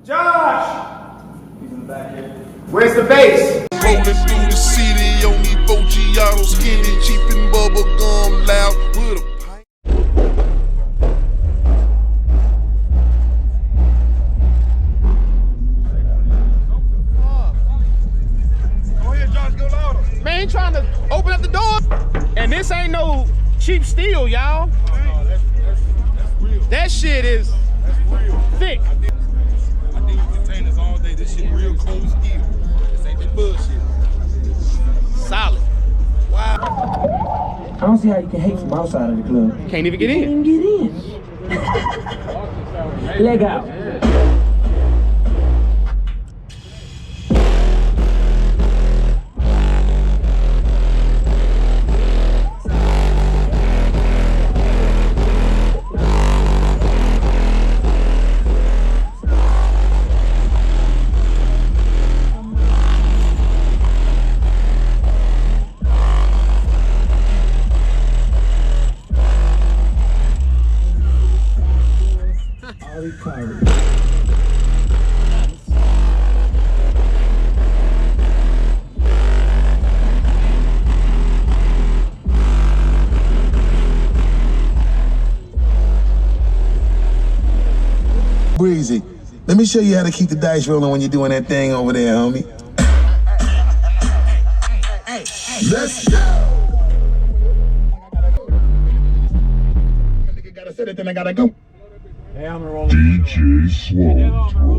Josh! He's in the back here. Where's the bass? Rolling through the city, only 4 Giotto, skinny, cheap and bubble gum, loud with a pipe. Go ahead, Josh, go louder. Man, he trying to open up the door, and this ain't no cheap steel, y'all. Oh, that's real. That shit is thick. I deal with containers all day. This shit real cold steel. This ain't that bullshit. Solid. Wow. I don't see how you can hate from outside of the club. Can't even get in. Get in. Leg out. Breezy, let me show you how to keep the dice rolling when you're doing that thing over there, homie. Let's go! I gotta set it, then I gotta go. Hey, I'm rolling. DJ Slow.